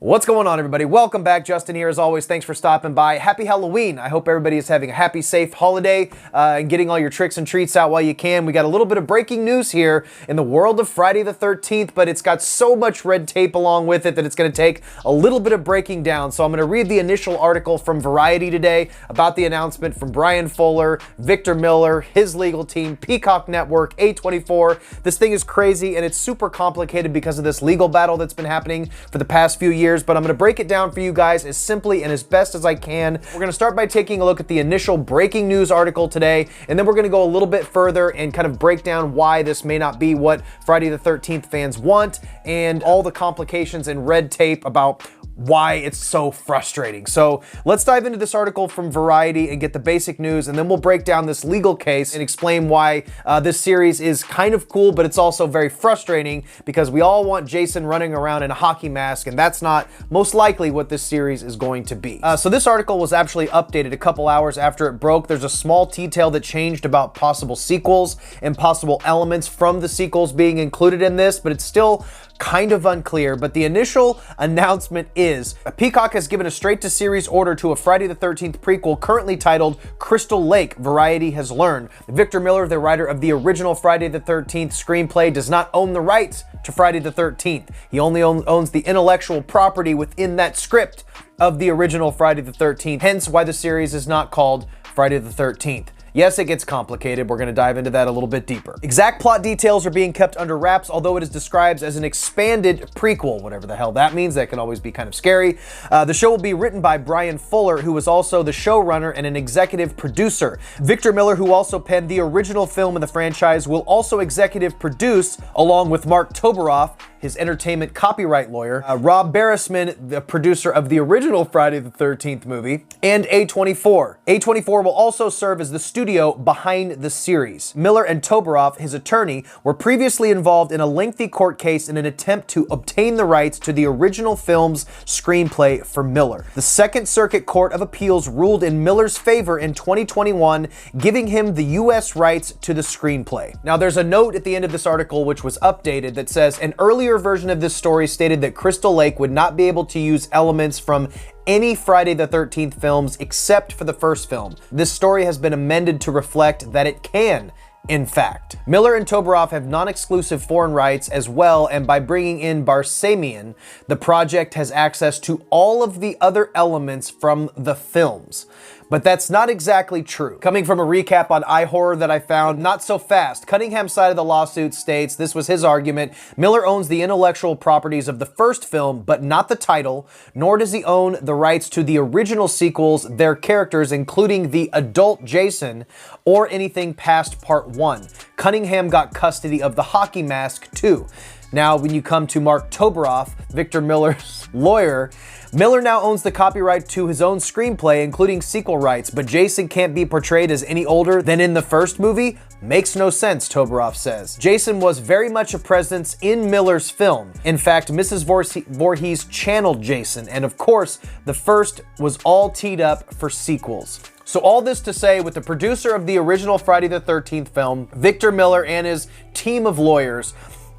What's going on, everybody? Welcome back. Justin here as always. Thanks for stopping by. Happy Halloween. I hope everybody is having a happy, safe holiday and getting all your tricks and treats out while you can. We got a little bit of breaking news here in the world of Friday the 13th, but it's got so much red tape along with it that it's going to take a little bit of breaking down. So I'm going to read the initial article from Variety today about the announcement from Brian Fuller, Victor Miller, his legal team, Peacock Network, A24. This thing is crazy and it's super complicated because of this legal battle that's been happening for the past few years. But I'm going to break it down for you guys as simply and as best as I can. We're going to start by taking a look at the initial breaking news article today, and then we're going to go a little bit further and kind of break down why this may not be what Friday the 13th fans want and all the complications and red tape about why it's so frustrating. So let's dive into this article from Variety and get the basic news, and then we'll break down this legal case and explain why this series is kind of cool, but it's also very frustrating because we all want Jason running around in a hockey mask, and that's not most likely what this series is going to be. So this article was actually updated a couple hours after it broke. There's a small detail that changed about possible sequels and possible elements from the sequels being included in this, but it's still kind of unclear. But the initial announcement is Peacock has given a straight-to-series order to a Friday the 13th prequel currently titled Crystal Lake, Variety has learned. Victor Miller, the writer of the original Friday the 13th screenplay, does not own the rights to Friday the 13th. He only owns the intellectual property within that script of the original Friday the 13th, hence why the series is not called Friday the 13th. Yes, it gets complicated. We're going to dive into that a little bit deeper. Exact plot details are being kept under wraps, although it is described as an expanded prequel, whatever the hell that means. That can always be kind of scary. The show will be written by Brian Fuller, who was also the showrunner and an executive producer. Victor Miller, who also penned the original film in the franchise, will also executive produce, along with Mark Toberoff, his entertainment copyright lawyer, Rob Barrisman, the producer of the original Friday the 13th movie, and A24. A24 will also serve as the studio behind the series. Miller and Toberoff, his attorney, were previously involved in a lengthy court case in an attempt to obtain the rights to the original film's screenplay for Miller. The Second Circuit Court of Appeals ruled in Miller's favor in 2021, giving him the U.S. rights to the screenplay. Now, there's a note at the end of this article which was updated that says, an earlier version of this story stated that Crystal Lake would not be able to use elements from any Friday the 13th films except for the first film. This story has been amended to reflect that it can, in fact. Miller and Toberoff have non-exclusive foreign rights as well, and by bringing in Barsamian, the project has access to all of the other elements from the films. But that's not exactly true. Coming from a recap on iHorror that I found, not so fast. Cunningham's side of the lawsuit states, this was his argument, Miller owns the intellectual properties of the first film, but not the title, nor does he own the rights to the original sequels, their characters, including the adult Jason, or anything past part 1. Cunningham got custody of the hockey mask too. Now, when you come to Mark Toberoff, Victor Miller's lawyer, Miller now owns the copyright to his own screenplay, including sequel rights, but Jason can't be portrayed as any older than in the first movie? Makes no sense, Toberoff says. Jason was very much a presence in Miller's film. In fact, Mrs. Voorhees channeled Jason, and of course, the first was all teed up for sequels. So all this to say, with the producer of the original Friday the 13th film, Victor Miller and his team of lawyers,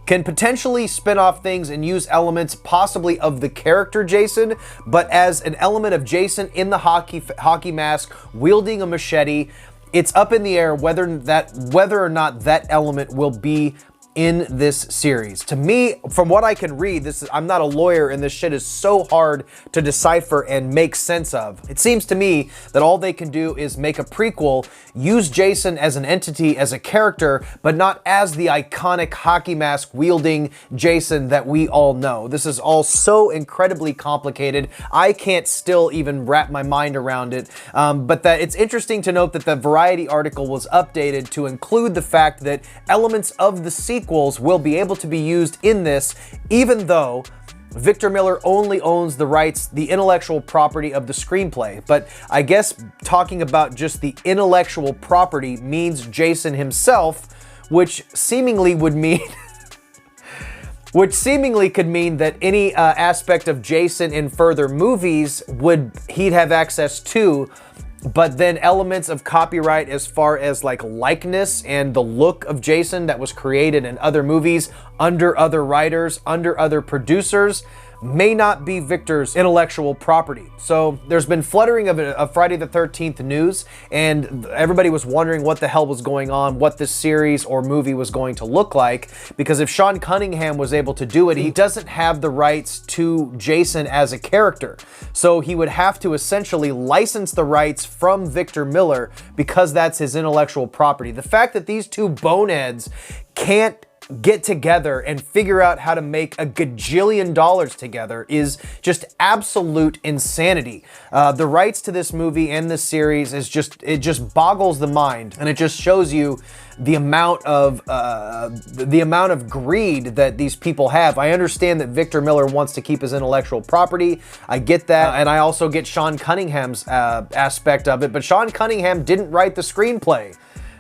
can potentially spin off things and use elements possibly of the character Jason, but as an element of Jason in the hockey mask wielding a machete. It's up in the air whether or not that element will be in this series. To me, from what I can read, I'm not a lawyer and this shit is so hard to decipher and make sense of. It seems to me that all they can do is make a prequel, use Jason as an entity, as a character, but not as the iconic hockey mask wielding Jason that we all know. This is all so incredibly complicated. I can't still even wrap my mind around it. But that it's interesting to note that the Variety article was updated to include the fact that elements of the sequels will be able to be used in this, even though Victor Miller only owns the rights, the intellectual property of the screenplay. But I guess talking about just the intellectual property means Jason himself, which seemingly would mean which seemingly could mean that any aspect of Jason in further movies he'd have access to. But then elements of copyright as far as like likeness and the look of Jason that was created in other movies under other writers, under other producers, may not be Victor's intellectual property. So there's been fluttering of Friday the 13th news, and everybody was wondering what the hell was going on, what this series or movie was going to look like, because if Sean Cunningham was able to do it, he doesn't have the rights to Jason as a character. So he would have to essentially license the rights from Victor Miller because that's his intellectual property. The fact that these two boneheads can't get together and figure out how to make a gajillion dollars together is just absolute insanity. The rights to this movie and this series is it just boggles the mind, and it just shows you the amount of greed that these people have. I understand that Victor Miller wants to keep his intellectual property. I get that, and I also get Sean Cunningham's aspect of it, but Sean Cunningham didn't write the screenplay.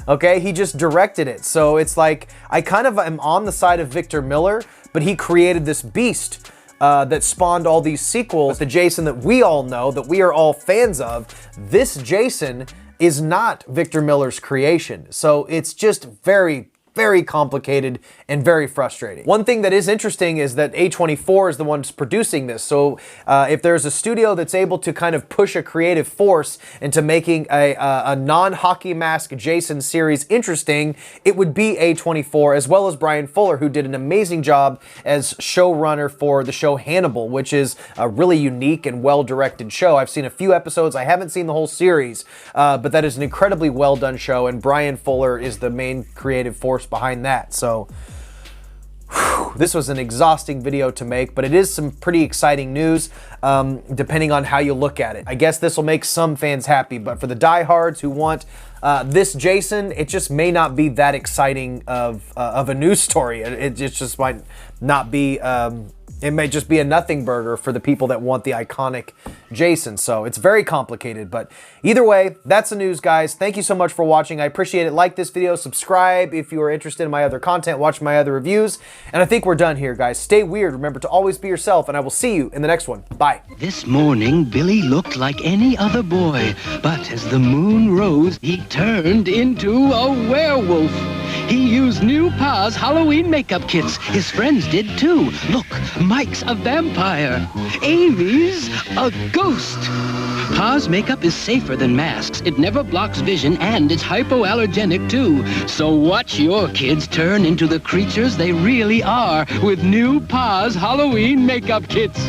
Okay, he just directed it. So it's like, I kind of am on the side of Victor Miller, but he created this beast that spawned all these sequels. The Jason that we all know, that we are all fans of, this Jason is not Victor Miller's creation. So it's just very complicated and very frustrating. One thing that is interesting is that A24 is the one producing this. So if there's a studio that's able to kind of push a creative force into making a non-hockey mask Jason series interesting, it would be A24, as well as Brian Fuller, who did an amazing job as showrunner for the show Hannibal, which is a really unique and well-directed show. I've seen a few episodes. I haven't seen the whole series, but that is an incredibly well-done show, and Brian Fuller is the main creative force behind that. So this was an exhausting video to make, but it is some pretty exciting news, depending on how you look at it. I guess this will make some fans happy, but for the diehards who want this Jason, it just may not be that exciting of a news story. It just might not be. It may just be a nothing burger for the people that want the iconic Jason. So it's very complicated, but either way, that's the news, guys. Thank you so much for watching. I appreciate it. Like this video, subscribe if you are interested in my other content, watch my other reviews. And I think we're done here, guys. Stay weird. Remember to always be yourself, and I will see you in the next one. Bye. This morning, Billy looked like any other boy, but as the moon rose, he turned into a werewolf. He used new Pa's Halloween makeup kits. His friends did too. Look, Mike's a vampire. Amy's a ghost. Pa's makeup is safer than masks. It never blocks vision, and it's hypoallergenic too. So watch your kids turn into the creatures they really are with new Pa's Halloween makeup kits.